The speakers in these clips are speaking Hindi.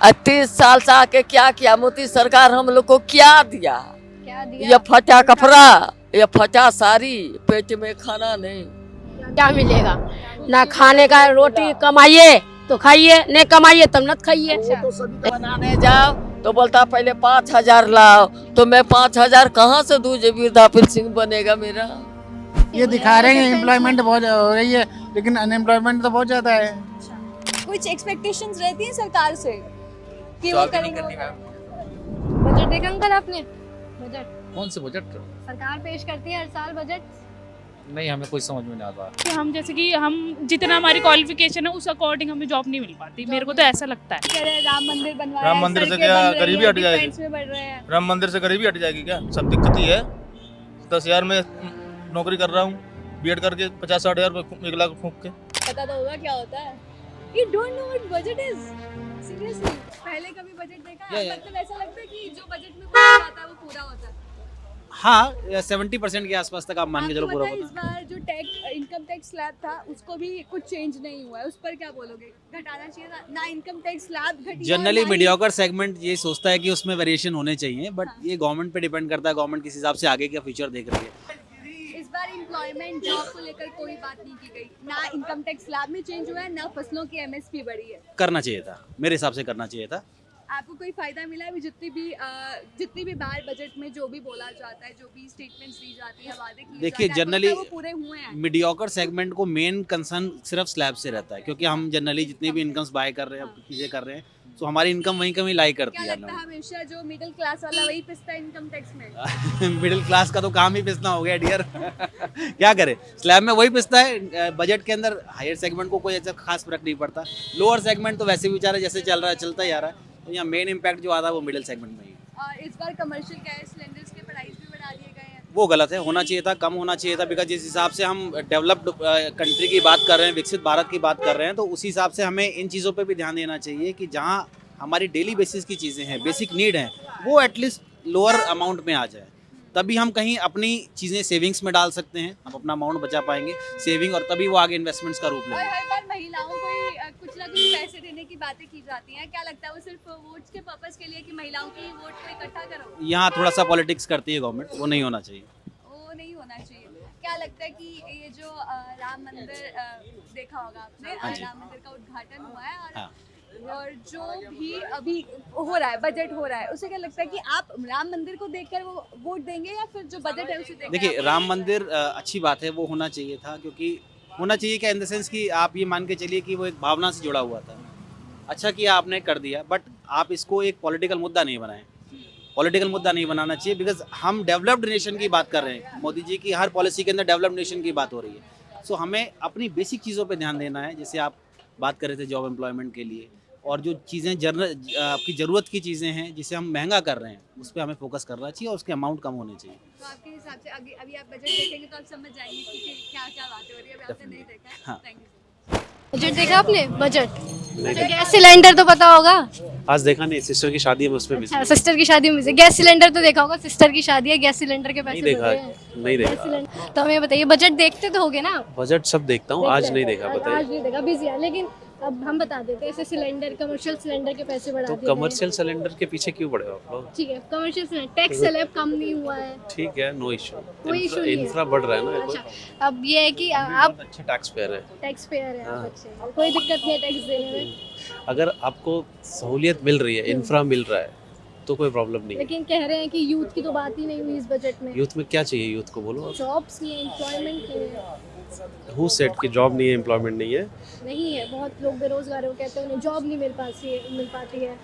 30 साल से आके क्या किया मोदी सरकार हम लोग को क्या दिया? क्या दिया? ये फटा कपड़ा, ये फटा साड़ी, पेट में खाना नहीं। क्या मिलेगा? ना खाने का, रोटी कमाइए तो खाइए, नहीं कमाइए तब मत खाइए। बनाने जाओ तो बोलता पहले 5,000 लाओ, तो मैं 5,000 कहाँ से दूँ जो वृद्धा पेंशन बनेगा मेरा? ये दिखा रहे हैं एम्प्लॉयमेंट बहुत हो रही है, लेकिन अनएम्प्लॉयमेंट तो बहुत ज्यादा है। कुछ एक्सपेक्टेशंस रहती हैं सरकार से कि वो करेंगे। बजट देखा अंकल आपने? बजट कौन से बजट? सरकार पेश करती है हर साल बजट। नहीं, हमें कोई समझ में नहीं आता। कि हम जैसे कि हम जितना हमारी क्वालिफिकेशन है उस अकॉर्डिंग हमें जॉब नहीं मिल पाती, मेरे को तो ऐसा लगता है। कह रहे हैं राम मंदिर बनवाया, राम मंदिर से क्या गरीबी हट जाएगी? डिफेंस में बढ़ रहे हैं। राम मंदिर से गरीबी हट जाएगी क्या? सब दिक्कत ही है। 10,000 में नौकरी कर रहा हूँ, बीएड करके 50-60 हज़ार 1 लाख फूंक के। पता तो होगा क्या होता है। You don't know what budget is? Seriously? पहले कभी बजट देखा है? मतलब ऐसा लगता है कि जो बजट में बोला जाता है वो पूरा होता है। हाँ, 70% के आसपास तक आप मान के चलो आपको पूरा पता है होता इस बार जो इनकम टैक्स स्लैब था उसको भी कुछ चेंज नहीं हुआ है, उस पर क्या बोलोगे? घटाना चाहिए था ना? इनकम टैक्स स्लैब घटी है। जनरली मीडियोकर सेगमेंट ये सोचता है कि उसमें वेरिएशन होने चाहिए, बट ये गवर्नमेंट पे डिपेंड करता है, गवर्नमेंट किस हिसाब से आगे का फ्यूचर देख रही है। इस बार एम्प्लॉयमेंट जॉब को लेकर कोई बात नहीं की गई, ना इनकम टैक्स स्लैब में चेंज हुआ है, ना फसलों की एमएसपी बढ़ी है। करना चाहिए था, मेरे हिसाब से करना चाहिए था। आपको कोई फायदा मिला अभी? जितनी भी बार बजट में जो भी बोला जाता है, जो भी स्टेटमेंट्स दी जाती है, वादे किए देखिए, जाते हैं, आपको जनरली लगता है वो पूरे हुए हैं? मीडियोकर सेगमेंट को मेन कंसर्न सिर्फ स्लैब से रहता है, क्योंकि हम जनरली जितनी भी इनकम्स बाय कर रहे हैं, चीज़ें कर रहे हैं, तो हमारी इनकम वहीं कहीं लाई करती क्या है। लगता है हमेशा जो मिडिल क्लास वाला वही पिसता है इनकम टैक्स में? मिडिल क्लास का तो काम ही पिसना हो गया डियर। क्या करे, स्लैब में वही पिसता है, बजट के अंदर हायर सेगमेंट को कोई ऐसा खास फर्क नहीं पड़ता। लोअर सेगमेंट तो वैसे भी बेचारा जैसे चल रहा है चलता ही आ रहा है, तो यहाँ मेन इम्पैक्ट जो आता है वो मिडिल सेगमेंट में ही है। और इस बार कमर्शियल गैस सिलेंडर्स के प्राइस भी बढ़ा दिए गए हैं। वो गलत है, होना चाहिए था, कम होना चाहिए था, बिकॉज जिस हिसाब से हम डेवलप्ड कंट्री की बात कर रहे हैं, विकसित भारत की बात कर रहे हैं, तो उसी हिसाब से हमें इन चीज़ों पे भी ध्यान देना चाहिए कि जहाँ हमारी डेली बेसिस की चीज़ें हैं, बेसिक नीड हैं, वो एटलीस्ट लोअर अमाउंट में आ जाए, तभी हम कहीं अपनी चीज़ें सेविंग्स में डाल सकते हैं, हम अपना अमाउंट बचा पाएंगे सेविंग, और तभी वो आगे इन्वेस्टमेंट्स का रूप और लेंगे। हर बार महिलाओं को ही कुछ ना कुछ पैसे देने की बातें की जाती हैं, क्या लगता है वो सिर्फ वोट्स के पर्पस के लिए कि महिलाओं की वोट को इकट्ठा करो? यहाँ थोड़ा सा पॉलिटिक्स करती है गवर्नमेंट, वो नहीं होना चाहिए। वो नहीं होना चाहिए। क्या लगता है कि ये जो राम मंदिर देखा होगा आपने, राम मंदिर का उद्घाटन हुआ है हाँ। और जो भी अभी हो रहा है, बजट हो रहा है, उसे क्या लगता है कि आप राम मंदिर को देखकर वो वोट देंगे या फिर जो बजट है उसे देखकर? देखिए, राम मंदिर अच्छी बात है, वो होना चाहिए था, क्योंकि होना चाहिए क्या, इन द सेंस कि आप ये मान के चलिए कि वो एक भावना से जुड़ा हुआ था। अच्छा किया आपने कर दिया, बट आप इसको एक पॉलिटिकल मुद्दा नहीं बनाएं। पॉलिटिकल मुद्दा नहीं बनाना चाहिए, बिकॉज हम डेवलप्ड नेशन की बात कर रहे हैं, मोदी जी की हर पॉलिसी के अंदर डेवलप्ड नेशन की बात हो रही है। सो हमें अपनी बेसिक चीज़ों पे ध्यान देना है, जैसे आप बात कर रहे थे जॉब एम्प्लॉयमेंट के लिए, और जो चीज़ें आपकी ज़रूरत की चीज़ें हैं जिसे हम महंगा कर रहे हैं, उस पर हमें फोकस करना चाहिए और उसके अमाउंट कम होने चाहिए। तो आपके हिसाब से अभी आप बजट देखेंगे तो आप समझ जाएंगे कि क्या क्या बातें हो रही है। अभी आपने नहीं देखा है। हाँ। Thank you. बजट देखा आपने? बजट गैस सिलेंडर तो पता होगा। आज देखा नहीं, सिस्टर की शादी है उसमें अच्छा, सिस्टर की शादी में से गैस सिलेंडर तो देखा होगा, सिस्टर की शादी है, गैस सिलेंडर के पैसे नहीं देखा, बढ़े हैं। नहीं गैस देखा। सिलेंडर तो हमें बताइए, बजट देखते तो होगे ना? बजट सब देखता हूँ, आज नहीं देखा, आज बताइए। नहीं देखा, बिजी है, लेकिन अब हम बता देते हैं, ऐसे सिलेंडर, कमर्शियल सिलेंडर के पैसे बढ़ा तो दिए गए हैं। कमर्शियल सिलेंडर के पीछे क्यों पड़े हो आप लोग? ठीक है, कमर्शियल सिलेंडर टैक्स स्लैब कम नहीं हुआ है। ठीक है, नो इशू। कोई issue नहीं है। इंफ्रा बढ़ रहा है ना, अच्छा, अब ये है कि आप अच्छे टैक्स पेयर है। टैक्स पेयर हैं, हाँ। आप अच्छे हैं, कोई दिक्कत नहीं है टैक्स देने में। अगर आपको सहूलियत मिल रही है, इंफ्रा मिल रहा है, तो कोई प्रॉब्लम नहीं है। लेकिन कह रहे हैं कि यूथ की तो बात ही नहीं हुई इस बजट में। यूथ में क्या चाहिए, यूथ को बोलो। जॉब्स नहीं है, एम्प्लॉयमेंट नहीं है। हु सेड कि जॉब नहीं है, एम्प्लॉयमेंट नहीं है? नहीं है, बहुत लोग बेरोजगार हो, कहते हैं उन्हें जॉब नहीं मिल पाती है,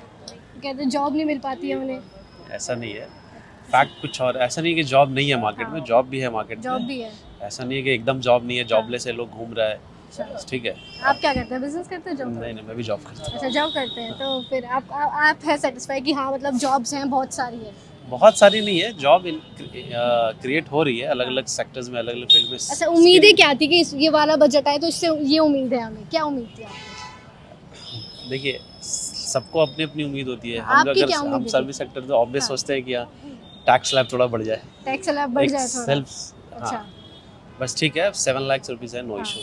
कहते हैं जॉब नहीं मिल पाती है उन्हें। ऐसा नहीं है, फैक्ट कुछ और। ऐसा नहीं है कि जॉब नहीं है मार्केट में, जॉब भी है मार्केट जॉब में। भी है। ऐसा नहीं है कि एकदम जॉब नहीं है, जॉबलेस है, लोग घूम रहा है, ठीक है। आप क्या करते हैं, बिजनेस करते हैं, जॉब? नहीं, मैं भी जॉब करता हूँ। अच्छा, जॉब करते हैं, तो फिर आप है सेटिस्फाई कि हाँ मतलब जॉब्स हैं, बहुत सारी है? बहुत सारी नहीं है, जॉब क्रिएट हो रही है अलग अलग सेक्टर्स में, अलग अलग फील्ड में। अच्छा, उम्मीदें क्या थी कि ये वाला बजट आए तो इससे ये उम्मीद है हमें, क्या उम्मीद थी आपको? देखिए, सबको अपनी अपनी उम्मीद होती है। हम आपकी अगर क्या उम्मीद हम है? सर्विस सेक्टर तो ऑब्वियस सोचते हैं कि हाँ, टैक्स स्लैब थोड़ा बढ़ जाए, टैक्स स्लैब बढ़ जाए थोड़ा। सेल्फ। अच्छा, बस ठीक है, 7 लाख रुपीज़ है, नो इशू।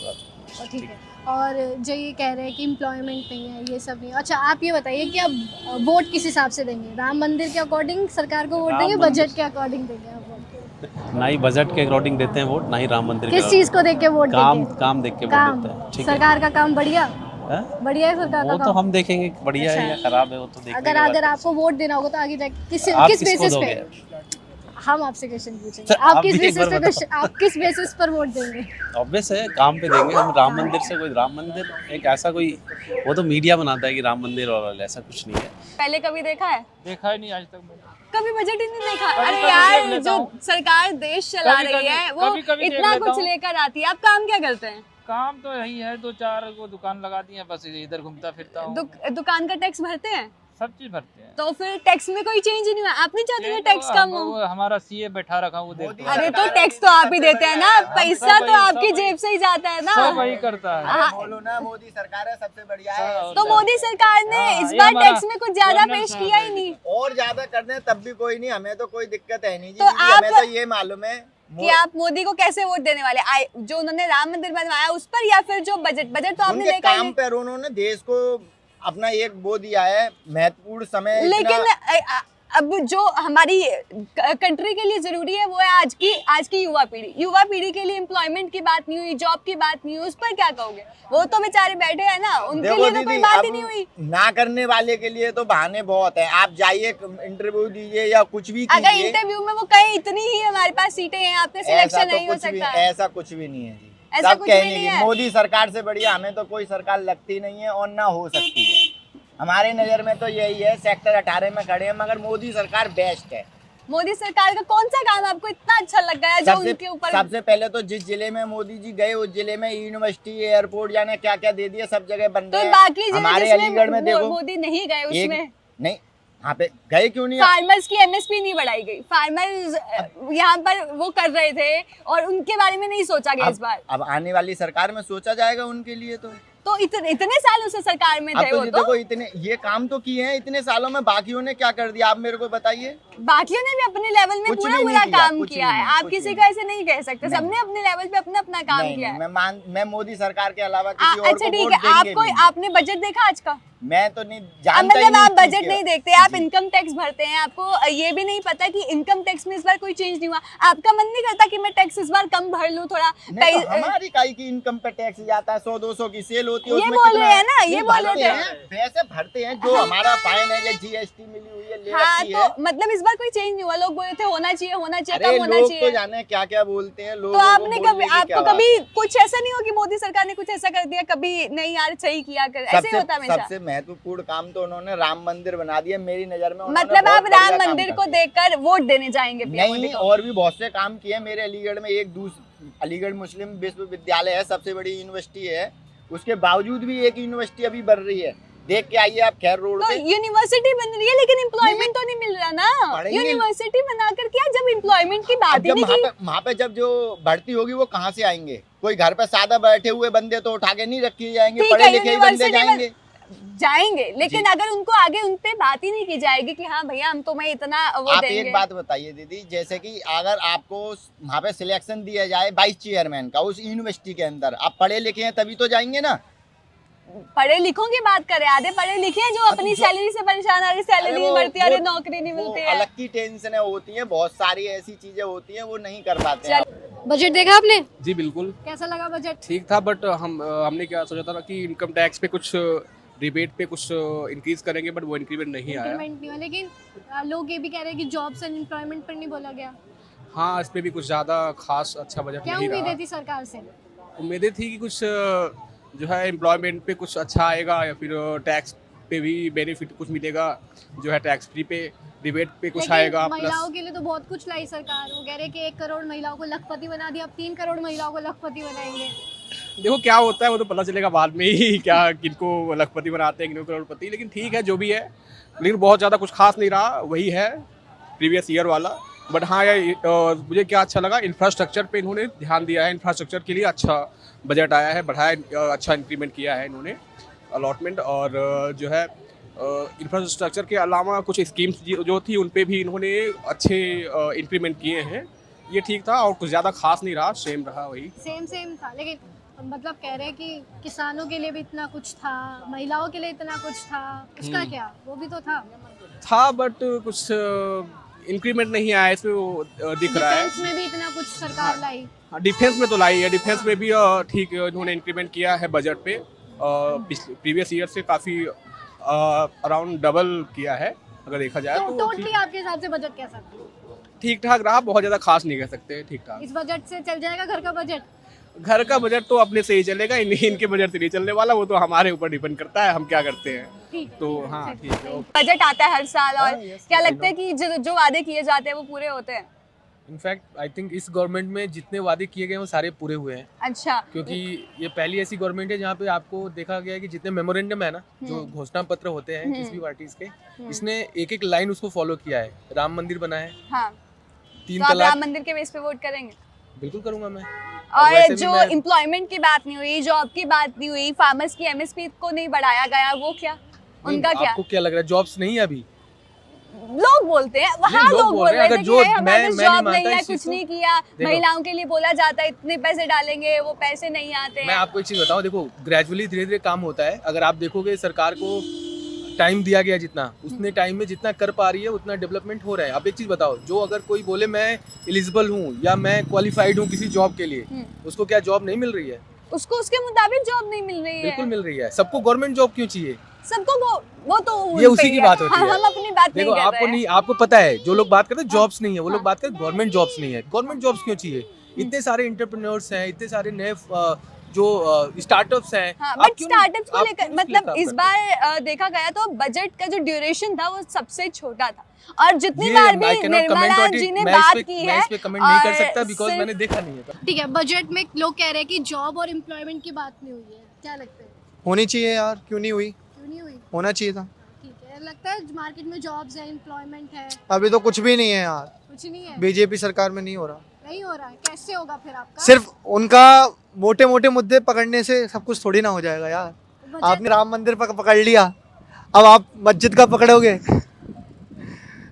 ठीक है। और जो ये कह रहे हैं कि एम्प्लॉयमेंट नहीं है, ये सब नहीं। अच्छा आप ये बताइए कि अब वोट किस हिसाब से देंगे? राम मंदिर के अकॉर्डिंग सरकार को वोट देंगे, बजट के अकॉर्डिंग देंगे आप वोट? ना ही बजट के अकॉर्डिंग देते हैं वोट, ना ही राम मंदिर किस चीज़ को देख के वोट काम देंगे? काम देख के वोट काम, देते हैं। ठीक है, सरकार का काम बढ़िया हाँ? बढ़िया है सरकार का वो तो काम। हम देखेंगे कि बढ़िया है या खराब है, वो तो देखने अगर के बाद अगर आपको वोट देना होगा तो आगे जाके किस आप किस किसको बेसिस दोगे? पे? हम आपसे क्वेश्चन पूछेंगे, सर, आप आप किस भी एक बेसिस बार पे आप किस बेसिस पर वोट देंगे? ऑब्वियस है काम पे देंगे हम। राम मंदिर से कोई राम मंदिर एक ऐसा कोई, वो तो मीडिया बनाता है कि राम मंदिर और ऐसा कुछ नहीं है। पहले कभी देखा है? देखा ही नहीं आज तक मैंने। कभी बजट ही नहीं देखा? कभी अरे कभी यार देख लेता जो हूँ। सरकार देश चला कभी रही कभी- है वो कभी कभी देख इतना लेता कुछ हूँ। लेकर आती है, आप काम क्या करते हैं? काम तो यही है, 2-4 वो दुकान लगा दी है, बस इधर घूमता फिरता हूँ। दुकान का टैक्स भरते हैं? सब चीज भरते हैं। तो फिर टैक्स में कोई चेंज ही नहीं हुआ? आप नहीं चाहते ये कि तो टैक्स कम हो? वो हमारा सीए बैठा रखा वो देखता है। अरे तो टैक्स तो आप ही देते हैं ना, पैसा तो आपकी जेब से ही जाता है ना। सब वही करता है। हाँ, बोलो ना, मोदी सरकार है सबसे बढ़िया है। तो मोदी सरकार ने इस ये बार हमारा टैक्स में कुछ ज्यादा गवर्नर पेश साहब किया है। ही नहीं और ज्यादा कर दें तब भी कोई नहीं, हमें तो कोई दिक्कत है नहीं जी। तो दीदी, आप- हमें तो ये मालूम है कि आप मोदी को कैसे वोट देने वाले? जो उन्होंने राम मंदिर बनवाया उस पर, या फिर जो बजट तो आपने उनके देखा ही काम नहीं। पर उन्होंने देश को अपना एक वो दिया है महत्वपूर्ण समय। लेकिन अब जो हमारी कंट्री के लिए जरूरी है वो है आज की युवा पीढ़ी के लिए एम्प्लॉयमेंट की बात नहीं हुई, जॉब की बात नहीं हुई, उस पर क्या कहोगे? वो तो बेचारे बैठे हैं ना, उनके देखो लिए तो दीदी, कोई बात ही अब नहीं हुई। ना करने वाले के लिए तो बहाने बहुत है। आप जाइए इंटरव्यू दीजिए या कुछ भी अगर कीजिए, इंटरव्यू में वो कहे इतनी ही हमारे पास सीटें हैं, आपसे सिलेक्शन नहीं हो सकता। ऐसा कुछ भी नहीं है जी। ऐसा सब कुछ भी कहने नहीं की है। मोदी सरकार से बढ़िया हमें तो कोई सरकार लगती नहीं है और ना हो सकती है। हमारे नजर में तो यही है, सेक्टर 18 में खड़े हैं, मगर मोदी सरकार बेस्ट है। मोदी सरकार का कौन सा काम आपको इतना अच्छा लग गया जो उनके ऊपर? सबसे पहले तो जिस जिले में मोदी जी गए उस जिले में यूनिवर्सिटी, एयरपोर्ट, जाने क्या क्या दे दिया, सब जगह बन तो रहे हैं। बाकी जिले हमारे जिसमें अलीगढ़ में देखो मोदी नहीं गए उसमें नहीं, यहाँ पे गए क्यों नहीं? फार्मर्स की एमएसपी नहीं बढ़ाई गई। फार्मर्स यहाँ पर वो कर रहे थे और उनके बारे में नहीं सोचा गया इस बार। अब आने वाली सरकार में सोचा जाएगा उनके लिए। तो इतने सालों से सरकार में अब थे तो वो जी तो। देखो इतने ये काम तो किए हैं इतने सालों में, बाकियों ने क्या कर दिया आप मेरे को बताइए। बाकियों ने भी अपने लेवल में कुछ पूरा भी नहीं पूरा किया, काम कुछ किया भी है। नहीं, आप कुछ किसी भी को ऐसे नहीं कह सकते, सबने अपने लेवल पे अपना काम नहीं, किया नहीं, है। मैं मोदी सरकार के अलावा किसी और अच्छा को ठीक वोट है, देंगे आपको भी। आपने बजट देखा आज का? मैं तो नहीं जानता ही मतलब आप नहीं बजट चीज़ नहीं के। देखते, आप इनकम टैक्स भरते हैं, आपको ये भी नहीं पता कि इनकम टैक्स में इस बार कोई चेंज नहीं हुआ। आपका मन नहीं करता कि मैं टैक्स इस बार कम भर लूं थोड़ा? नहीं, तो हमारी काई की इनकम पे टैक्स जाता है, 100-200 की सेल होती है, ये उसमें बोल कितना रहे हैं ना, ये बोल भरते रहे हैं, पैसे भरते हैं जो हमारा फाइन है या जीएसटी मिली हुई है ले हाँ, रखी है। तो मतलब इस बार कोई चेंज नहीं हुआ। लोग बोले थे होना चाहिए अरे कम होना लोग चाहिए। तो जाने क्या क्या बोलते हैं लोग। तो आपने कभी, आपको कभी कुछ ऐसा नहीं हो कि मोदी सरकार ने कुछ ऐसा कर दिया, कभी नहीं यार सही किया कर, ऐसे ही होता है हमेशा? सबसे महत्वपूर्ण काम तो उन्होंने राम मंदिर बना दिया मेरी नजर में। उन्होंने मतलब बहुत आप बढ़िया राम काम मंदिर कर को दिया। देखकर वोट देने जाएंगे PM मोदी नहीं, को? और भी बहुत से काम किए मेरे अलीगढ़ में। अलीगढ़ मुस्लिम विश्वविद्यालय है, सबसे बड़ी यूनिवर्सिटी है, उसके बावजूद भी एक यूनिवर्सिटी अभी बन रही है, देख के आइए आप खैर रोड तो पे। यूनिवर्सिटी बन रही है लेकिन एम्प्लॉयमेंट तो नहीं मिल रहा ना। पढ़ेंगे। यूनिवर्सिटी बनाकर क्या, जब एम्प्लॉयमेंट की बात अब ही जब नहीं की। वहाँ पे जब जो भर्ती होगी वो कहाँ से आएंगे? कोई घर पे सादा बैठे हुए बंदे तो उठा के नहीं रखे जाएंगे, ठीक पढ़े है, लिखे ही बंदे यूनिवर्सिटी में जाएंगे। लेकिन अगर उनको आगे उन पे बात ही नहीं की जाएगी कि हाँ भैया हम तुम्हें इतना वो आप देंगे। एक बात बताइए दीदी, जैसे कि अगर आपको वहाँ पे सिलेक्शन दिया जाए वाइस चेयरमैन का उस यूनिवर्सिटी के अंदर, आप पढ़े लिखे हैं तभी तो जाएंगे ना। पढ़े लिखों की बात करें, आधे पढ़े लिखे हैं जो अपनी सैलरी से परेशान, अरे सैलरी नहीं बढ़ती, अरे नौकरी नहीं मिलती है। अलग की टेंशन होती है, बहुत सारी ऐसी चीजें होती हैं वो नहीं कर पाते हैं। बजट देखा आपने? जी बिल्कुल कैसा लगा बजट? ठीक था, बट हमने क्या सोचा था ना कि इनकम टैक्स पे कुछ रिबेट पे कुछ इंक्रीज करेंगे, बट वो इंक्रीमेंट नहीं आया। इंक्रीमेंट नहीं हुआ, लेकिन लोग ये भी कह रहे हैं कि जॉब्स एंड एम्प्लॉयमेंट पर नहीं बोला गया। हाँ, इस पे भी कुछ ज़्यादा खास अच्छा बजट क्या नहीं उम्मीदें रहा। थी सरकार से? उम्मीदें थी कि कुछ जो है एम्प्लॉयमेंट पे कुछ अच्छा आएगा, या फिर टैक्स पे भी बेनिफिट कुछ मिलेगा, जो है टैक्स फ्री पे रिबेट पे कुछ लेकिन आएगा। महिलाओं के लिए तो बहुत कुछ लाई सरकार। वो कह रहे हैं कि 1 करोड़ महिलाओं को लखपति बना दिया, अब 3 करोड़ महिलाओं को लखपति बनाएंगे। देखो क्या होता है वो तो पता चलेगा बाद में ही, क्या किनको लखपति बनाते हैं, किनको करोड़पति। लेकिन ठीक है जो भी है, लेकिन बहुत ज़्यादा कुछ खास नहीं रहा, वही है प्रीवियस ईयर वाला। बट हाँ मुझे क्या अच्छा लगा, इंफ्रास्ट्रक्चर पे इन्होंने ध्यान दिया है। इंफ्रास्ट्रक्चर के लिए अच्छा बजट आया है, बढ़ाया, अच्छा इंक्रीमेंट किया है इन्होंने अलॉटमेंट। और जो है इंफ्रास्ट्रक्चर के अलावा कुछ स्कीम्स जो थी उन पे भी इन्होंने अच्छे इंक्रीमेंट किए हैं। ये ठीक था और कुछ ज़्यादा खास नहीं रहा, सेम रहा वही। सेम था, लेकिन मतलब कह रहे हैं कि किसानों के लिए भी इतना कुछ था, महिलाओं के लिए इतना कुछ था, उसका क्या, वो भी तो था। बट कुछ इंक्रीमेंट नहीं आया इसमें, वो दिख रहा है। डिफेंस में भी इतना कुछ सरकार लाई। डिफेंस में तो लाई है, डिफेंस में भी ठीक इन्होंने इंक्रीमेंट किया है बजट पे, प्रीवियस ईयर से काफ़ी अराउंड डबल किया है अगर देखा जाए तो तो। टोटली आपके हिसाब से बजट कैसा था? ठीक ठाक रहा, बहुत ज़्यादा खास नहीं कह सकते, ठीक ठाक। इस बजट से चल जाएगा घर का बजट? घर का बजट तो अपने से ही चलेगा, इनके बजट से नहीं चलने वाला, वो तो हमारे ऊपर डिपेंड करता है हम क्या करते हैं। ठीक तो हाँ ठीक है। बजट आता है हर साल और क्या लगता है कि जो वादे किए जाते हैं वो पूरे होते हैं? इनफैक्ट आई थिंक इस गवर्नमेंट में जितने वादे किए गए हैं वो सारे पूरे हुए हैं। अच्छा। क्योंकि ये पहली ऐसी गवर्नमेंट है जहाँ पे आपको देखा गया है कि जितने मेमोरेंडम है ना, जो घोषणा पत्र होते हैं किसी भी पार्टीज के, इसने एक एक लाइन उसको फॉलो किया है। राम मंदिर बना है, हाँ। 3 तो आप तलाक। राम मंदिर के बेस पे वोट करेंगे? बिल्कुल करूंगा मैं। और जो एम्प्लॉयमेंट की बात नहीं हुई, जॉब की बात नहीं हुई, फार्मर्स की एमएसपी को नहीं बढ़ाया गया, वो क्या, उनका क्या? आपको क्या लग रहा है जॉब्स नहीं है अभी? लोग बोलते हैं, हाँ लोग बोल रहे थे कि हमारे पास जॉब नहीं है, कुछ नहीं किया, महिलाओं के लिए बोला जाता है इतने पैसे डालेंगे, वो पैसे नहीं आते। मैं आपको एक चीज बताऊं, देखो ग्रेजुअली धीरे धीरे काम होता है। अगर आप देखोगे सरकार को टाइम दिया गया जितना, उतने टाइम में जितना कर पा रही है उतना डेवलपमेंट हो रहा है। अब एक चीज बताओ, जो अगर कोई बोले मैं एलिजिबल हूँ या मैं क्वालिफाइड हूँ किसी जॉब के लिए, उसको क्या जॉब नहीं मिल रही है? उसको उसके मुताबिक जॉब नहीं मिल रही है। बिल्कुल मिल रही है। सबको गवर्नमेंट जॉब क्यों चाहिए? सबको वो तो ये उसी की बात होती है। हम अपनी बात देखो नहीं कर रहे हैं। आपको पता है, जो लोग बात करते हैं जॉब्स नहीं है, वो लोग बात करते हैं गवर्नमेंट जॉब्स नहीं है। गवर्नमेंट जॉब्स क्यों चाहिए? इतने सारे एंटरप्रेन्योर्स हैं, इतने सारे नए जो स्टार्टअप्स हैं। हाँ, बट स्टार्टअप्स को लेकर मतलब इस बार देखा गया तो बजट का जो ड्यूरेशन था वो सबसे छोटा था, और जितनी बार भी निर्मला जी ने बात की है, मैं इस पे कमेंट नहीं कर सकता बिकॉज़ मैंने देखा नहीं है। ठीक है, बजट में लोग कह रहे हैं कि जॉब और एम्प्लॉयमेंट की बात नहीं हुई है, क्या लगता है? होनी चाहिए यार, क्यों नहीं हुई? क्यों नहीं हुई? होना चाहिए था। ठीक है, लगता है मार्केट में जॉब्स है, एम्प्लॉयमेंट है? अभी तो कुछ भी नहीं है यार, कुछ नहीं है। बीजेपी सरकार में नहीं हो रहा। नहीं हो रहा है, कैसे होगा फिर आपका? सिर्फ उनका मोटे मोटे मुद्दे पकड़ने से सब कुछ थोड़ी ना हो जाएगा यार। आपने राम मंदिर पकड़ लिया, अब आप मस्जिद का पकड़ोगे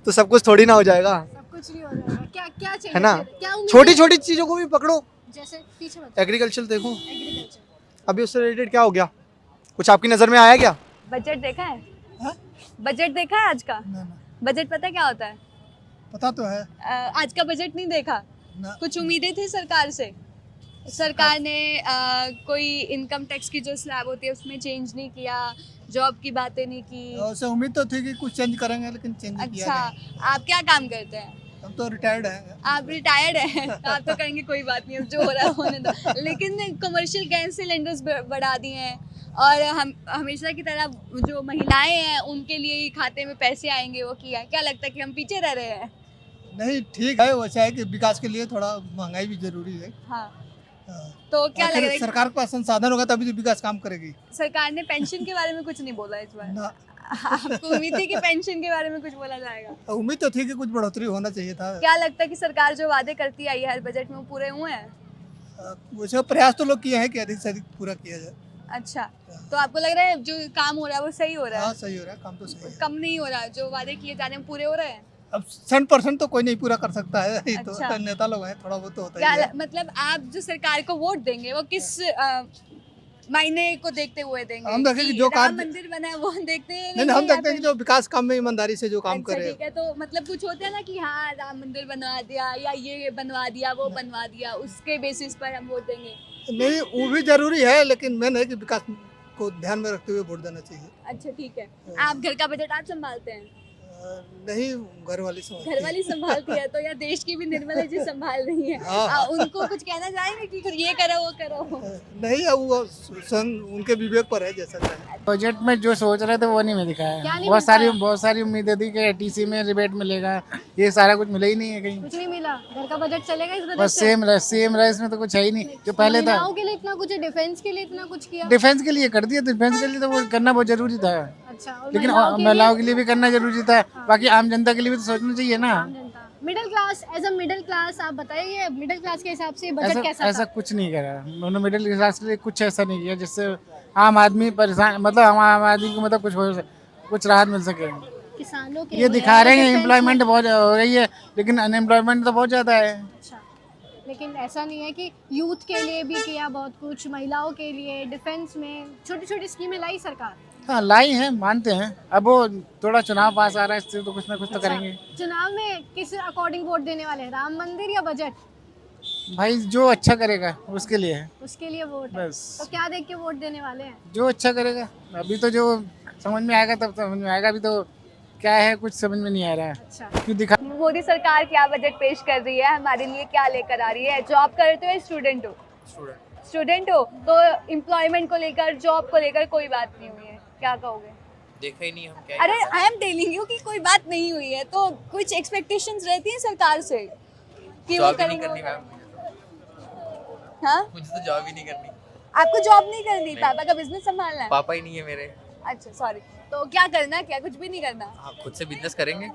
तो सब कुछ थोड़ी ना हो जाएगा। सब कुछ नहीं हो जाएगा, क्या क्या चाहिए है ना? क्या उम्मीद छोटी है? छोटी चीजों को भी पकड़ो, जैसे पीछे बताओ। एग्रीकल्चर देखो, एग्रीकल्चर अभी उससे रिलेटेड क्या हो गया? कुछ आपकी नजर में आया क्या? बजट देखा है? बजट देखा है आज का? बजट पता क्या होता है? पता तो है। आज का बजट नहीं देखा? कुछ उम्मीदें थी सरकार से? सरकार ने कोई इनकम टैक्स की जो स्लैब होती है उसमें चेंज नहीं किया, जॉब की बातें नहीं की। उससे उम्मीद तो थी कि कुछ चेंज करेंगे, लेकिन चेंज नहीं किया। अच्छा, आप क्या काम करते हैं? हम तो रिटायर्ड हैं। आप रिटायर्ड हैं, आप तो कहेंगे कोई बात नहीं, अब जो हो रहा है होने दो। लेकिन कमर्शियल गैस सिलेंडर्स बढ़ा दिए हैं, और हम हमेशा की तरह जो महिलाएं हैं उनके लिए खाते में पैसे आएंगे, वो किया। क्या लगता है कि हम पीछे रह रहे हैं? नहीं, ठीक है, वैसा है कि विकास के लिए थोड़ा महंगाई भी जरूरी है। हाँ, तो क्या लग रहा है? सरकार के पास संसाधन होगा तभी तो विकास काम करेगी। सरकार ने पेंशन के बारे में कुछ नहीं बोला इस बार। आपको उम्मीद थी कि पेंशन के बारे में कुछ बोला जाएगा? उम्मीद तो थी कि कुछ बढ़ोतरी होना चाहिए था। क्या लगता है कि सरकार जो वादे करती आई है हर बजट में वो पूरे हुए हैं? वैसे प्रयास तो लोग किए हैं कि अधिक से अधिक पूरा किया जाए। अच्छा, तो आपको लग रहा है जो काम हो रहा है वो सही हो रहा है? हाँ, सही हो रहा है, काम तो सही है। कम नहीं हो रहा, जो वादे किए जा रहे हैं पूरे हो रहे हैं? अब 100% तो कोई नहीं पूरा कर सकता है। अच्छा। तो नेता लोग हैं, थोड़ा बहुत तो होता क्या ही है। मतलब आप जो सरकार को वोट देंगे वो किस मायने को देखते हुए देंगे? हम देखें कि जो राम कार्य मंदिर बना है वो देखते हैं? नहीं, हम देखते हैं कि जो विकास काम में ईमानदारी से जो काम अच्छा, करे। ठीक है, तो मतलब कुछ होता है ना कि हाँ राम मंदिर बनवा दिया या ये बनवा दिया वो बनवा दिया, उसके बेसिस पर हम वोट देंगे? नहीं, वो भी जरूरी है, लेकिन मेन है कि विकास को ध्यान में रखते हुए वोट देना चाहिए। अच्छा, ठीक है। आप घर का बजट आप संभालते हैं? नहीं, घर वाली संभालती है, तो यार देश की भी निर्मला जी संभाल रही है। उनको कुछ कहना चाहेंगे कि ये करो वो करो? नहीं, अब वो उनके विवेक पर है जैसा चाहे। बजट में जो सोच रहे थे वो नहीं दिखाया। बहुत सारी उम्मीदें थी कि टीसी में रिबेट मिलेगा, ये सारा कुछ मिला ही नहीं है कहीं। कुछ नहीं मिला। घर का बजट चलेगा इस बजट बस सेम रहा, इसमें तो कुछ है ही नहीं जो पहले था। महिलाओं के लिए इतना कुछ है, डिफेंस के लिए इतना कुछ किया। डिफेंस के लिए कर दिया, डिफेंस के लिए तो वो करना बहुत जरूरी था। अच्छा, लेकिन महिलाओं के लिए भी करना जरूरी था, बाकी आम जनता के लिए भी तो सोचना चाहिए ना। Middle class, as a middle class आप बताइए, मिडिल क्लास के हिसाब से बजट कैसा था? ऐसा कुछ नहीं करा उन्होंने, मिडिल क्लास के लिए कुछ ऐसा नहीं किया जिससे आम आदमी परेशान, मतलब आम आदमी को मतलब कुछ राहत मिल सके। किसानों के ये दिखा रहे हैं एम्प्लॉयमेंट बहुत हो रही है, लेकिन अनएम्प्लॉयमेंट तो बहुत ज्यादा है। अच्छा, लेकिन ऐसा नहीं है कि यूथ के लिए भी किया बहुत कुछ, महिलाओं के लिए, डिफेंस में छोटी छोटी स्कीमें लाई सरकार। हाँ लाई हैं, मानते हैं। अब वो थोड़ा चुनाव पास आ रहा है, इससे तो कुछ ना कुछ तो करेंगे। चुनाव में किस अकॉर्डिंग वोट देने वाले हैं, राम मंदिर या बजट? भाई जो अच्छा करेगा उसके लिए है, उसके लिए वोट है। बस। तो क्या देख के वोट देने वाले हैं? जो अच्छा करेगा। अभी तो जो समझ में आएगा तब समझ में आएगा, अभी तो क्या है कुछ समझ में नहीं आ रहा है। अच्छा, क्यों दिखा मोदी सरकार क्या बजट पेश कर रही है, हमारे लिए क्या लेकर आ रही है? जॉब करते हो या स्टूडेंट हो? स्टूडेंट हो तो एम्प्लॉयमेंट को लेकर, जॉब को लेकर कोई बात नहीं हुई है, क्या कहोगे? देखा ही नहीं हम क्या। अरे आई एम टेलिंग यू कि कोई बात नहीं हुई है, तो कुछ एक्सपेक्टेशंस रहती हैं सरकार से कि वो करेंगे। हाँ, मुझे तो जॉब ही नहीं करनी। आपको जॉब नहीं करनी, पापा का बिजनेस संभालना है? पापा ही नहीं है मेरे। अच्छा सॉरी, तो क्या करना है? क्या कुछ भी नहीं करना? हाँ, खुद से बिजनेस करेंगे।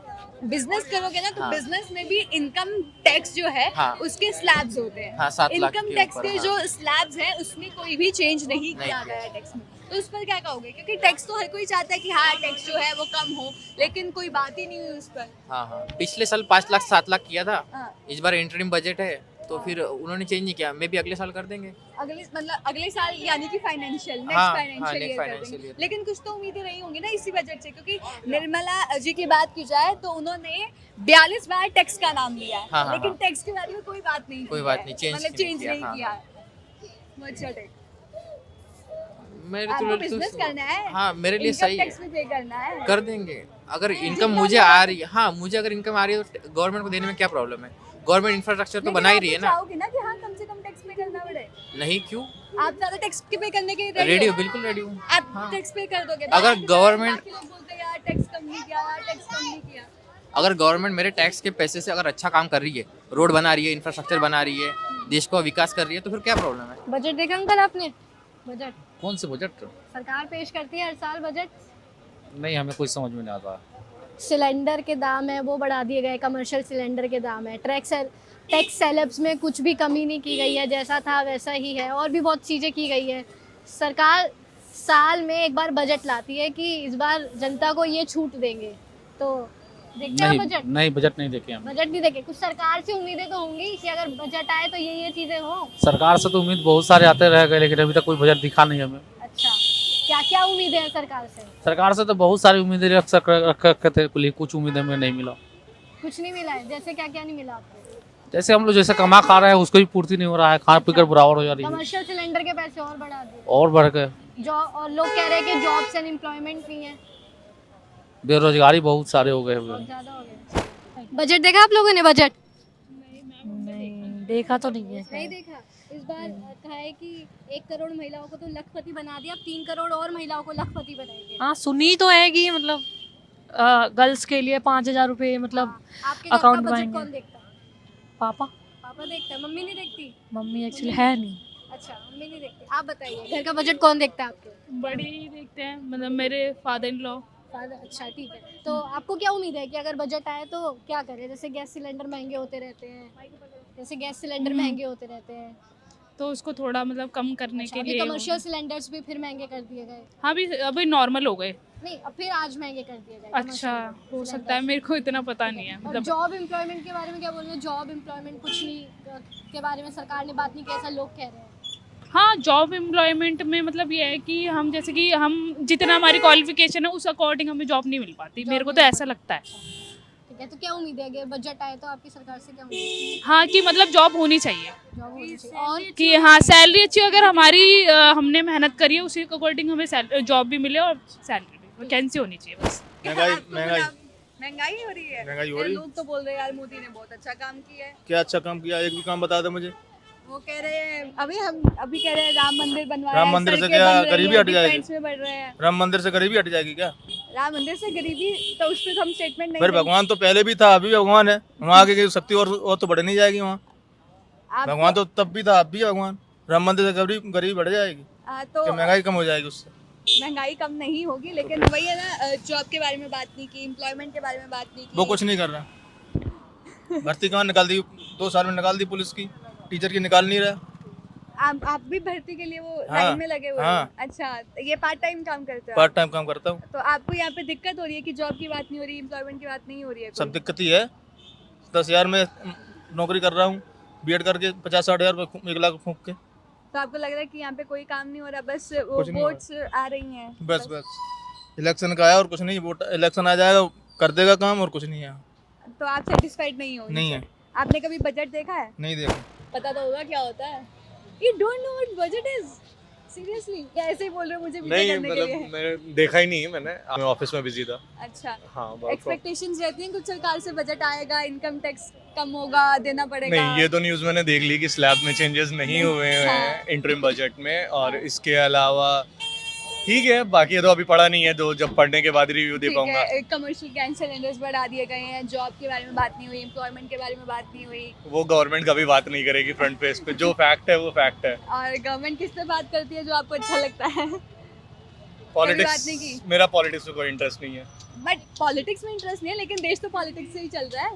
बिजनेस करोगे ना तो हाँ। बिजनेस में भी इनकम टैक्स जो है हाँ। उसके स्लैब्स होते हैं। हाँ, 7 लाख इनकम के टैक्स ऊपर, के हाँ। जो स्लैब्स हैं उसमें कोई भी चेंज नहीं किया किया गया है टैक्स में, तो उस पर क्या कहोगे? क्योंकि टैक्स तो हर कोई चाहता है कि हाँ टैक्स जो है वो कम हो, लेकिन कोई बात ही नहीं हुई उस पर। हाँ हाँ, पिछले साल 5 लाख 7 लाख किया था। हाँ। इस बार इंटरिम बजट है तो फिर उन्होंने चेंज नहीं किया। मे भी अगले साल कर देंगे। अगले साल यानी कि फाइनेंशियल हाँ, नेक्स्ट हाँ, फाइनेंशियल next ईयर कर financial देंगे। year। लेकिन कुछ तो उम्मीदें रही होंगी ना इसी बजट से, क्योंकि निर्मला जी की बात की जाए तो उन्होंने 42 बार टैक्स का नाम लिया है, हाँ, हाँ, लेकिन हाँ। टैक्स के बारे में कोई बात नहीं कोई की बात है। नहीं, change मतलब नहीं चेंज किया, नहीं हाँ, किया है। अच्छा टैक्स मेरे आपको बिजनेस करना है, हाँ, मेरे लिए सही टैक्स है। भी पे करना है। कर देंगे अगर इनकम मुझे आ रही है। हाँ, मुझे अगर इनकम आ रही है तो गवर्नमेंट को देने में क्या प्रॉब्लम है? गवर्नमेंट इंफ्रास्ट्रक्चर तो लेकिन बना ही आप रही है तो ना। चाहोगे ना कि हाँ कम से कम टैक्स पे करना पड़े। नहीं, क्यों? आप ज्यादा टैक्स पे करने के रेडी हो, बिल्कुल रेडी हूँ। आप टैक्स पे कर दोगे? अगर बाकी government- बाकी लोग बोलते हैं यार टैक्स कम नहीं किया, यार टैक्स कम नहीं किया। अगर गवर्नमेंट मेरे टैक्स के पैसे से अगर अच्छा काम कर रही है, रोड बना रही है, इंफ्रास्ट्रक्चर बना रही है, देश को विकास कर रही है, तो फिर क्या प्रॉब्लम है? बजट देखा अंकल आपने? बजट कौन से बजट? सरकार पेश करती है हर साल बजट। नहीं, हमें कुछ समझ में नहीं आता। सिलेंडर के दाम है वो बढ़ा दिए गए, कमर्शियल सिलेंडर के दाम है, टैक्स सैलब्स में कुछ भी कमी नहीं की गई है, जैसा था वैसा ही है, और भी बहुत चीज़ें की गई है। सरकार साल में एक बार बजट लाती है कि इस बार जनता को ये छूट देंगे, तो देखते हैं बजट। नहीं, बजट नहीं देखे हम। बजट नहीं देखे, कुछ सरकार से उम्मीदें तो होंगी कि अगर बजट आए तो ये चीज़ें हों। सरकार से तो उम्मीद बहुत सारे आते रह गए, लेकिन अभी तक कोई बजट दिखा नहीं हमें। अच्छा, क्या क्या उम्मीदें हैं सरकार से? सरकार से तो बहुत सारी उम्मीदें रखते थे, कुछ उम्मीदें में नहीं मिला। कुछ नहीं मिला है, जैसे क्या क्या नहीं मिला आपको? जैसे हम लोग जैसे कमा खा रहे हैं उसको भी पूर्ति नहीं हो रहा है, खा पी कर बराबर हो जा रही है कमर्शियल सिलेंडर के पैसे और बढ़ा दिए, और बढ़ गए। जॉब, और लोग कह रहे हैं कि जॉब्स एंड एम्प्लॉयमेंट नहीं है, बेरोजगारी बहुत सारे हो गए हुए बहुत ज़्यादा हो गए। बजट देखा आप लोगों ने? बजट नहीं देखा तो नहीं है। नहीं देखा। इस बार कहा है कि 1 करोड़ महिलाओं को तो लखपति बना दिया, अब 3 करोड़ और महिलाओं को लखपति बनाएंगे। हाँ सुनी तो है कि मतलब गर्ल्स के लिए 5,000 रुपये मतलब आपके घर का अकाउंट बजट बनाएंगे। कौन देखता है? पापा पापा देखता है, मम्मी नहीं देखती? मम्मी एक्चुअली है नहीं। अच्छा, मम्मी नहीं देखती। आप बताइए, घर का बजट कौन देखता है आपके? बड़ी देखते हैं, मतलब मेरे फादर इन लॉ। अच्छा ठीक है, तो आपको क्या उम्मीद है कि अगर बजट आए तो क्या करें? जैसे गैस सिलेंडर महंगे होते रहते हैं, तो उसको थोड़ा मतलब कम करने अच्छा, के अभी लिए कमर्शियल सिलेंडर्स भी फिर महंगे कर दिए गए। हाँ, अभी नॉर्मल हो गए। नहीं, अब फिर आज महंगे कर दिए गए। अच्छा, हो सकता है, मेरे को इतना पता नहीं है। और मतलब जॉब एम्प्लॉयमेंट के बारे में क्या बोल रहे हैं? जॉब एम्प्लॉयमेंट कुछ नहीं के बारे में सरकार ने बात नहीं की, ऐसा लोग कह रहे हैं। हाँ, जॉब एम्प्लॉयमेंट में मतलब ये है कि हम जैसे कि हम जितना हमारी क्वालिफिकेशन है उस अकॉर्डिंग हमें जॉब नहीं मिल पाती, मेरे को तो ऐसा लगता है। ठीक है, तो क्या उम्मीद है अगर बजट आए तो आपकी सरकार से क्या उम्मीद है? हाँ, कि मतलब जॉब होनी चाहिए, जॉब होनी चाहिए, और कि हाँ सैलरी अच्छी, अगर हमारी हमने मेहनत करी है उसी अकॉर्डिंग हमें जॉब भी मिले और सैलरी भी, वैकेंसी होनी चाहिए बस। महंगाई हो रही है। महंगाई हो रही है। लोग तो बोल रहे हैं यार मोदी ने बहुत अच्छा काम किया है। क्या अच्छा काम किया? एक भी काम बता दो मुझे। वो कह रहे हैं अभी कह रहे हैं राम मंदिर बनवाया राम है, मंदिर से सड़कें क्या बन रही गरीबी हैं, हट जाएगी? डिफेंस में बढ़ रहे हैं। राम मंदिर से गरीबी हट जाएगी क्या? राम मंदिर से गरीबी, तो उस पर हम स्टेटमेंट नहीं फिर देंगे। भगवान तो पहले भी था, अभी भी भगवान है। वहाँ आगे की शक्ति और तो बढ़ नहीं जाएगी। वहाँ भगवान तो तब भी था, अब भी है भगवान। राम मंदिर से गरीबी बढ़ जाएगी, तो महंगाई कम हो जाएगी उससे। महंगाई कम नहीं होगी, लेकिन वही है ना, जॉब के बारे में बात नहीं की, एम्प्लॉयमेंट के बारे में बात नहीं की। वो कुछ नहीं कर रहा। भर्ती कहाँ निकाल दी? 2 साल में निकाल दी पुलिस की, टीचर की निकाल नहीं रहा। आप भी भर्ती के लिए वो हाँ, लाइन में लगे हुए हाँ। हैं। अच्छा, ये पार्ट टाइम काम करते हो? पार्ट टाइम काम करता हूँ। तो आपको यहाँ पे दिक्कत हो रही है कि जॉब की बात नहीं हो रही, एम्प्लॉयमेंट की बात नहीं हो रही है? सब दिक्कत ही है। 10,000 में नौकरी कर रहा हूँ, बीएड करके 50-60 हज़ार 1 लाख फूंक के। तो आपको लग रहा है कि यहाँ पे कोई काम नहीं हो रहा, बस वो कुछ नहीं हो वोट्स आ रही हैं? बस इलेक्शन का आया और कुछ नहीं, वोट इलेक्शन आ जाएगा कर देगा काम और कुछ नहीं है। तो आप सेटिस्फाइड नहीं हो? नहीं है। आपने कभी बजट देखा है? नहीं देखा। पता तो होगा क्या होता है। You don't know what budget is? Seriously? या ऐसे ही बोल रहे हो मुझे पीछे करने के लिए? मैंने देखा ही नहीं है, मैं ऑफिस में बिजी था। अच्छा। हाँ, एक्सपेक्टेशंस रहती हैं कुछ सरकार से, बजट आएगा, इनकम टैक्स कम होगा, देना पड़ेगा? नहीं, ये तो न्यूज़ मैंने देख ली कि स्लैब में चेंजेस नहीं हुए हैं इंटरिम बजट में, और इसके अलावा ठीक है, बाकी तो अभी पढ़ा नहीं है, तो जब पढ़ने के बाद रिव्यू दे पाऊंगा। कमर्शियल गैस सिलेंडर्स बढ़ा दिए गए हैं, जॉब के बारे में बात नहीं हुई, एम्प्लॉयमेंट के बारे में बात नहीं हुई। वो गवर्नमेंट कभी बात नहीं करेगी फ्रंट पेज पे, जो फैक्ट है वो फैक्ट है। और गवर्नमेंट किस पे बात करती है जो आपको अच्छा लगता है? पॉलिटिक्स, मेरा पॉलिटिक्स में कोई इंटरेस्ट नहीं है। बट पॉलिटिक्स में इंटरेस्ट नहीं है, लेकिन देश तो पॉलिटिक्स से ही चल रहा है।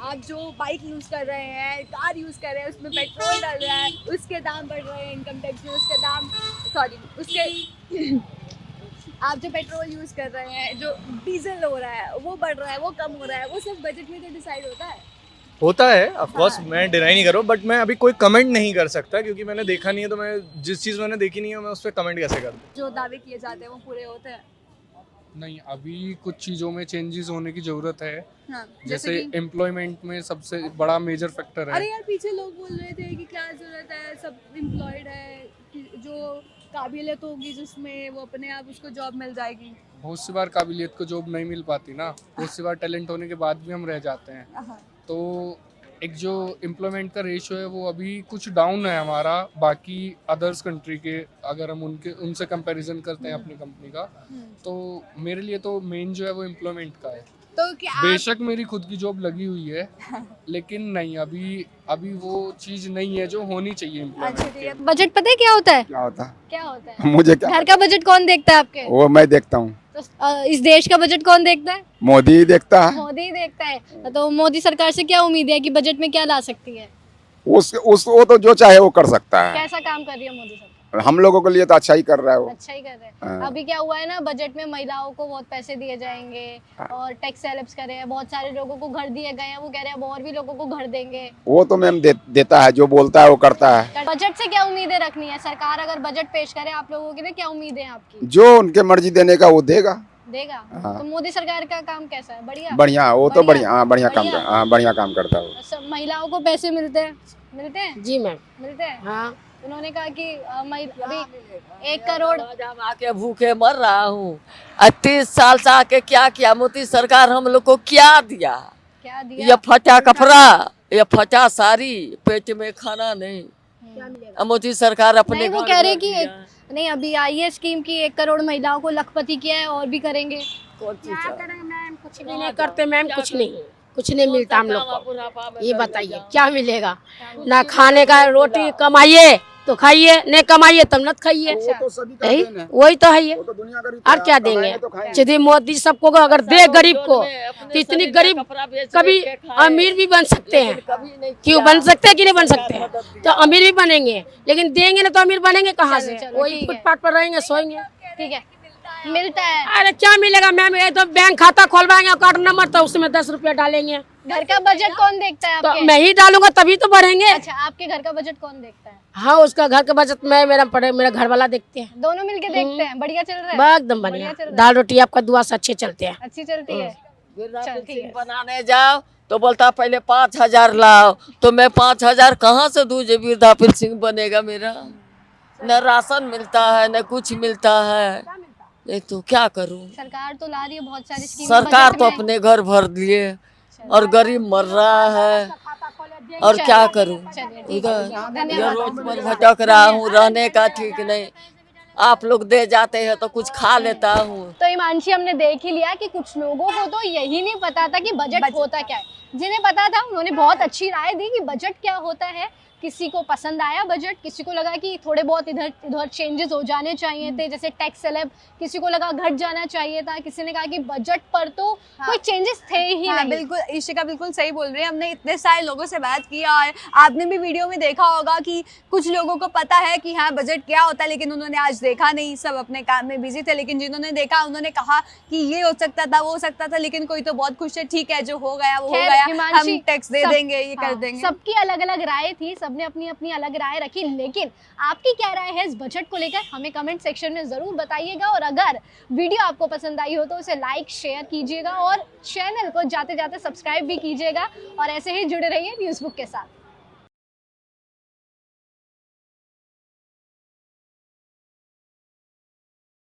आप जो बाइक यूज कर रहे हैं, कार यूज कर रहे हैं, उसमें पेट्रोल डल रहा है, उसके दाम बढ़ रहे हैं, इनकम टैक्स में उसके दाम, आप जो पेट्रोल यूज कर रहे हैं, जो डीजल हो रहा है वो बढ़ रहा है, वो कम हो रहा है, वो सब बजट में तो डिसाइड होता है। ऑफ कोर्स, मैं डिनाई नहीं कर रहा हूँ, बट मैं अभी कोई कमेंट नहीं कर सकता क्योंकि मैंने देखा नहीं है। तो मैं जिस चीज़ मैंने देखी नहीं है मैं उस पर कमेंट कैसे कर दूँ? जो दावे किए जाते हैं वो पूरे होते हैं? नहीं, अभी कुछ चीज़ों में चेंजेस होने की ज़रूरत है। हाँ, जैसे एम्प्लॉयमेंट में सबसे बड़ा मेजर फैक्टर है। अरे यार, पीछे लोग बोल रहे थे कि क्या जरूरत है, सब एम्प्लॉयड है, जो काबिलियत होगी जिसमें वो अपने आप उसको जॉब मिल जाएगी। बहुत सी बार काबिलियत को जॉब नहीं मिल पाती ना, बहुत सी बार टैलेंट होने के बाद भी हम रह जाते हैं। तो एक जो एम्प्लॉयमेंट का रेशियो है वो अभी कुछ डाउन है हमारा बाकी अदर्स कंट्री के, अगर हम उनसे कंपैरिजन करते हैं अपनी कंपनी का। तो मेरे लिए तो मेन जो है वो एम्प्लॉयमेंट का है। तो क्या बेशक मेरी खुद की जॉब लगी हुई है लेकिन नहीं, अभी वो चीज नहीं है जो होनी चाहिए एम्प्लॉयमेंट के। बजट पता है क्या होता है? क्या होता है? मुझे क्या, घर का बजट कौन देखता है आपके? वो मैं देखता हूँ। तो इस देश का बजट कौन देखता है? मोदी देखता है। मोदी देखता है। तो मोदी सरकार से क्या उम्मीद है कि बजट में क्या ला सकती है? वो तो जो चाहे वो कर सकता है। कैसा काम कर रही है मोदी सरकार? हम लोगों के लिए तो अच्छा ही कर रहा है वो। अच्छा ही कर रहे हैं। अभी क्या हुआ है ना, बजट में महिलाओं को बहुत पैसे दिए जाएंगे और टैक्स सेलेब्स कर रहे हैं, बहुत सारे लोगों को घर दिए गए हैं, वो कह रहे हैं अब और भी लोगों को घर देंगे। वो तो मैम देता है, जो बोलता है वो करता है। बजट से क्या उम्मीदें रखनी है? सरकार अगर बजट पेश करे आप लोगों के लिए, क्या उम्मीदें हैं आपकी? जो उनके मर्जी देने का वो देगा। तो मोदी सरकार का काम कैसा है? बढ़िया, वो तो बढ़िया काम करता है वो। महिलाओं को पैसे मिलते हैं? जी मैम, मिलते हैं। हाँ। उन्होंने कहा कि अभी 1 करोड़ आके भूखे मर रहा हूँ। 30 साल से आके क्या किया मोदी सरकार? हम लोग को क्या दिया? ये फटा कपड़ा, ये फटा साड़ी, पेट में खाना नहीं। मोदी सरकार अपने वो कह रहे कि नहीं, अभी आई है स्कीम की 1 करोड़ महिलाओं को लखपति किया है और भी करेंगे। कुछ भी नहीं करते मैम, कुछ नहीं मिलता हम लोग को। ये बताइए क्या मिलेगा? ना खाने का, रोटी कमाइए तो खाइए, नहीं कमाइए तब मत खाइए। वही तो है ये, और क्या देंगे? यदि मोदी सबको अगर दे गरीब को, तो इतनी गरीब कभी अमीर भी बन सकते हैं। क्यों बन सकते हैं कि नहीं बन सकते हैं? तो अमीर भी बनेंगे, लेकिन देंगे ना तो अमीर बनेंगे कहाँ से? वही फुटपाथ पर रहेंगे, सोएंगे। ठीक है, मिलता है। अरे क्या मिलेगा मैम? ये तो बैंक खाता खोलवाएंगे, अकाउंट नंबर, तो उसमें 10 रुपया डालेंगे। घर का बजट कौन देखता है आपके? तो मैं ही डालूंगा तभी तो बढ़ेंगे। अच्छा, आपके घर का बजट कौन देखता है? हाँ, उसका घर का बजट मेरा घर वाला देखते हैं। दोनों मिलके देखते हैं। बढ़िया चल रहा है? एकदम बढ़िया। दाल रोटी आपका दुआ से अच्छे चलते हैं। अच्छी चलती है। बनाने जाओ तो बोलता पहले 5,000 लाओ, तो मैं 5,000 कहाँ से दूँ? जो वृद्धा पेंशन बनेगा मेरा? न राशन मिलता है, न कुछ मिलता है। तो क्या करूं? सरकार तो ला रही है बहुत सारी स्कीम। सरकार तो अपने घर भर दिए और गरीब मर रहा है, और क्या करूं? उधर ये रोड पर भटक रहा हूँ, रहने का ठीक नहीं। आप लोग दे जाते हैं तो कुछ खा लेता हूँ। तो हिमांशी, हमने देख ही लिया कि कुछ लोगों को तो यही नहीं पता था कि बजट होता क्या है। जिन्हें पता था उन्होंने बहुत अच्छी राय दी कि बजट क्या होता है, किसी को पसंद आया बजट, किसी को लगा कि थोड़े बहुत इधर उधर चेंजेस हो जाने चाहिए थे, जैसे टैक्स स्लैब किसी को लगा घट जाना चाहिए था, किसी ने कहा कि बजट पर तो कोई चेंजेस थे ही नहीं। बिल्कुल इशिका बिल्कुल सही बोल रही है। हमने इतने सारे लोगों से बात की और आपने भी वीडियो में देखा होगा कि कुछ लोगों को पता है कि हाँ बजट क्या होता है, लेकिन उन्होंने आज देखा नहीं, सब अपने काम में बिजी थे। लेकिन जिन्होंने देखा उन्होंने कहा कि ये हो सकता था, वो हो सकता था, लेकिन कोई तो बहुत खुश है, ठीक है जो हो गया वो हो गया, हम टैक्स दे देंगे, ये कर देंगे। सबकी अलग अलग राय थी, सबने अपनी अपनी अलग राय रखी, लेकिन आपकी क्या राय है इस बजट को लेकर हमें कमेंट सेक्शन में जरूर बताइएगा। और अगर वीडियो आपको पसंद आई हो तो उसे लाइक शेयर कीजिएगा और चैनल को जाते जाते सब्सक्राइब भी कीजिएगा और ऐसे ही जुड़े रहिए न्यूज़ बुक के साथ।